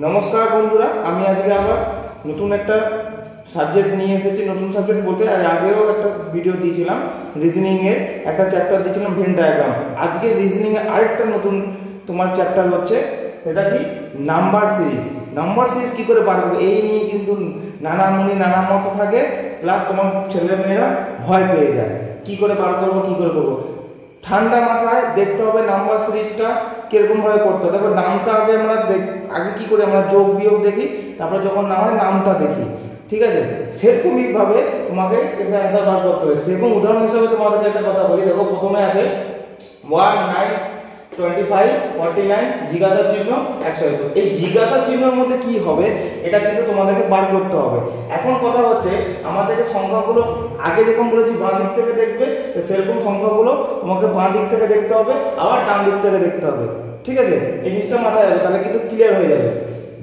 নমস্কার বন্ধুরা, আমি আজকে আবার নতুন একটা সাবজেক্ট নিয়ে এসেছি। নতুন সাবজেক্ট বলতে আগেও একটা ভিডিও দিয়েছিলাম, রিজনিং এর একটা চ্যাপ্টার দিয়েছিলাম ভেন ডায়াগ্রাম। আজকে রিজনিং এর আরেকটা নতুন তোমার চ্যাপ্টার হচ্ছে, সেটা কি নাম্বার সিরিজ। নাম্বার সিরিজ কি করে বার করবে এই নিয়ে কিন্তু নানা মত থাকে, প্লাস তোমার ছেলেমেয়েরা ভয় পেয়ে যায় কি করে বার করবো কি করে করবো। ঠান্ডা মাথায় দেখতে হবে নাম্বার সিরিজটা কিরকম ভাবে করতে হবে। তারপর নামটা আগে কি করে আমরা যোগ বিয়োগ দেখি, তারপরে যখন না হয় নামটা দেখি, ঠিক আছে। সেরকমই ভাবে তোমাকে এটা অ্যান্সার বার করতে হবে। সেরকম উদাহরণ হিসেবে তোমাদের একটা কথা বলি, দেখো প্রথমে আছে 1 9 25 49 জিজ্ঞাসা চিহ্ন 100। এই জিজ্ঞাসা চিহ্নের মধ্যে কি হবে এটা কিন্তু তোমাদেরকে বার করতে হবে। এখন কথা হচ্ছে আমাদেরকে সংখ্যাগুলো আগে যেরকম বলেছি বাঁ দিক থেকে দেখবে, তো সেরকম সংখ্যাগুলো তোমাকে বাঁ দিক থেকে দেখতে হবে, আবার ডান দিক থেকে দেখতে হবে, ঠিক আছে। এই জিনিসটা মাথায় রাখবে, তাহলে কিন্তু ক্লিয়ার হয়ে যাবে।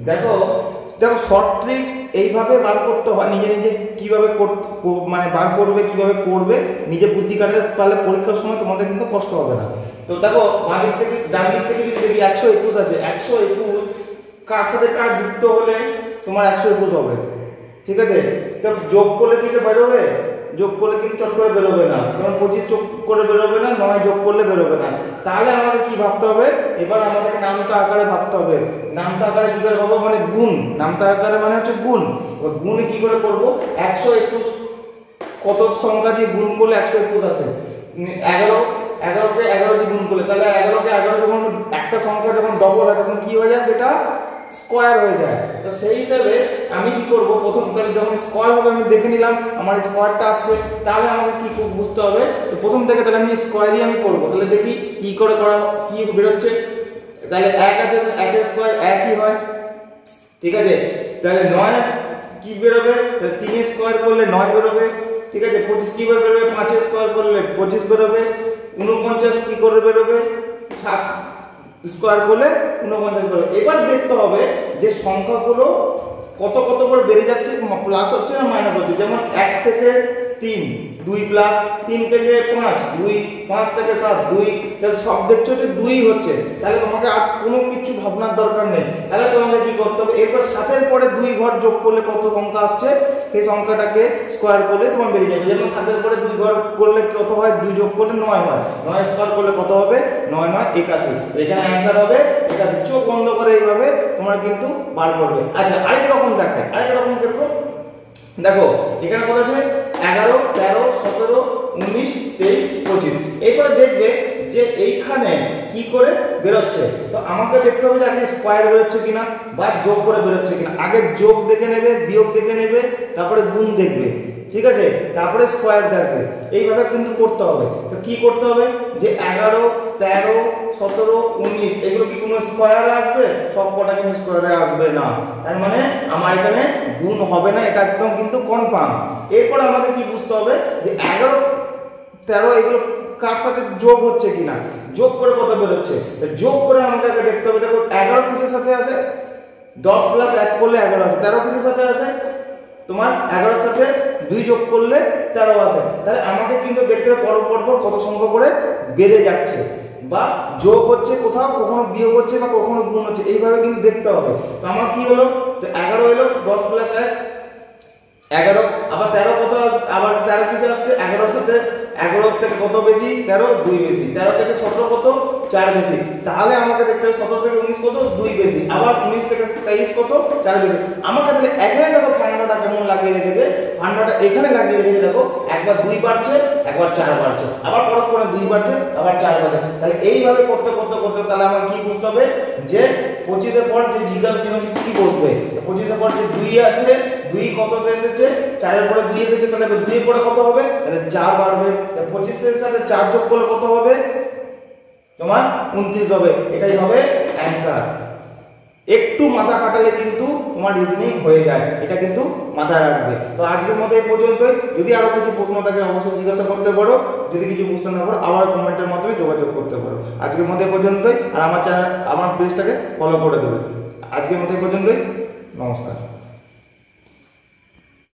দেখো শর্ট ট্রিক্স এইভাবে বার করতে হয়, নিজে নিজে কিভাবে মানে বার করবে কিভাবে করবে নিজে বুদ্ধি কাটাতে পারলে পরীক্ষার সময় তোমাদের কিন্তু কষ্ট হবে না। তো দেখো বাঁ দিক থেকে ডান দিক থেকে যদি দেখি 121 আছে, 121 কার সাথে কার যুক্ত হলে তোমার 121 হবে, ঠিক আছে। তো যোগ করলে কি বেরোবে? যোগ করলে কিন্তু চট করে বেরোবে না, যেমন 25 যোগ করে বেরোবে না, 9 যোগ করলে বেরোবে না। তাহলে আমাদের কি ভাবতে হবে? এবার আমাদেরকে নামটা আকারে ভাবতে হবে। নামটা আকারে কি করে ভাববো? মানে গুণ। নামটা আকারে মানে হচ্ছে গুণ। গুণ কি করে করবো? 121 কত সংখ্যা দিয়ে গুণ করলে 121 আসে? 11কে 11 দিয়ে গুণ করলে, তাহলে 11কে 11 যখন একটা সংখ্যা যখন ডবল হয় তখন কি হয়ে যায়? সেটা স্কয়ার হয়ে যায়। তো সেই হিসাবে আমি কি করব, প্রথম তাহলে যখন স্কয়ার হবে আমি দেখে নিলাম আমার স্কয়ারটা আসছে, তাহলে আমাকে কি বুঝতে হবে? তো প্রথম থেকে তাহলে আমি স্কয়ারই আমি করব। তাহলে দেখি কি করে করা কি বের হচ্ছে। তাহলে 1 আছে, 1 এর স্কয়ার 1 ই হয়, ঠিক আছে। তাহলে 9 কি বের হবে? তাহলে 3 এর স্কয়ার করলে 9 বের হবে, ঠিক আছে। 25 কি বের হবে? 5 এর স্কয়ার করলে 25 বের হবে। 49 কি করে বের হবে? 7 স্কয়ার করলে 49 বের হবে। এবার দেখতে হবে যে সংখ্যাগুলো কত কত করে বেড়ে যাচ্ছে, প্লাস হচ্ছে না মাইনাস হচ্ছে। যেমন 1 থেকে 3 2 প্লাস, 3 থেকে 5 2, 5 থেকে 7 2, তাহলে সব দেখছো যে 2 হচ্ছে। তাহলে তোমাকে আর কোনো কিছু ভাবনার দরকার নেই। তাহলে তোমাকে কি করতে হবে? এরপর 7 এর পরে 2 ঘর যোগ করলে কত সংখ্যা আসছে সেই সংখ্যাটাকে স্কয়ার করলে তোমার বেরিয়ে যাবে। যেমন 7 এর পরে 2 ঘর করলে কত হয়? 2 যোগ করলে 9 হয়। 9 স্কয়ার করলে কত হবে? 9 9 81। এখানে অ্যানসার হবে 81। চোখ বন্ধ করে এইভাবে তোমরা কিন্তু বার করবে। আচ্ছা, আরেক রকম দেখায়, আরেক রকম দেখো। দেখো এখানে কত আছে? 11 13 17 19 23 25। এরপরে দেখবে যে এইখানে কি করে বেরোচ্ছে। তো আমাকে দেখতে হবে যে আগে স্কয়ার বেরোচ্ছে কিনা বা যোগ করে বেরোচ্ছে কিনা। আগে যোগ দেখে নেবে, বিয়োগ দেখে নেবে, তারপরে গুণ দেখবে, ঠিক আছে, তারপরে স্কয়ার দেখবে। এইভাবে কিন্তু করতে হবে। তো কি করতে হবে যে 11 13 17 19 এগুলো কি কোনো স্কয়ারে আসবে? সব কটা কিন্তু স্কয়ারে আসবে না, তার মানে আমার এখানে গুণ হবে না, এটা একদম কিন্তু কনফার্ম। এরপর আমাকে কি বুঝতে হবে যে 11 13 এগুলো কার সাথে যোগ হচ্ছে কিনা, যোগ করে কত বের হচ্ছে। তো যোগ করে আমাকে আগে দেখতে হবে। দেখো 11 কিসের সাথে আছে? 10 প্লাস 1 করলে 11 আসে। 13 কিসের সাথে আছে? তোমার 11 সাথে 2 যোগ করলে 13 আসে। তাহলে আমাকে কিন্তু দেখতে হবে পরপর কত সংখ্যা করে বেড়ে যাচ্ছে, বা যোগ হচ্ছে কোথাও, কখনো বিয়োগ হচ্ছে বা কখনো গুণ হচ্ছে, এইভাবে কিন্তু দেখতে হবে। তো আমার কি হলো? তো 11 হলো 10 প্লাস 1 11। আবার 13 কত? আবার 13 কিসে আসছে? 11 সাথে 11 থেকে কত বেশি? 13 2 বেশি। 13 থেকে 17 কত? 4 বেশি। তাহলে আমাকে দেখতে হবে 17 থেকে 19 কত? 2 বেশি। আবার 19 থেকে 23 কত? 4 বেশি। আমাকে তাহলে এখানে দেখো ফান্ডাটা কেমন লাগিয়ে রেখেছে। ফান্ডাটা এখানে লাগিয়ে রেখেছে, দেখো একবার 2 বাড়ছে, একবার 4 বাড়ছে, আবার পরক্ষণে 2 বাড়ছে, আবার 4 বাড়ছে। তাহলে এইভাবে করতে করতে করতে তাহলে আমার কি বুঝতে হবে যে 25 এর পর যে জিজ্ঞাসা চিহ্ন কি বসবে। 25 এর পর যে 2 আছে, 2 কত এসেছে? 4 এর পরে 2 এসেছে, তাহলে 2 এর পরে কত হবে? তাহলে 4 বাড়বে। 25 এর সাথে 4 যোগ করলে কত হবে? তোমার 29 হবে। এটাই হবে অ্যানসার। একটু মাথা খাটালে কিন্তু তোমার রিজনিং হয়ে যায়, এটা কিন্তু মাথায় রাখবে। তো আজকের মতো এই পর্যন্তই। যদি আরো কিছু প্রশ্ন থাকে অবশ্যই জিজ্ঞাসা করতে পারো। যদি কিছু বুঝতে না পারো আবার কমেন্টের মাধ্যমে যোগাযোগ করতে পারো। আজকের মতো এই পর্যন্তই। আর আমার চ্যানেল, আমার পেজটাকে ফলো করে দেবে। আজকের মতো এই পর্যন্তই। নমস্কার।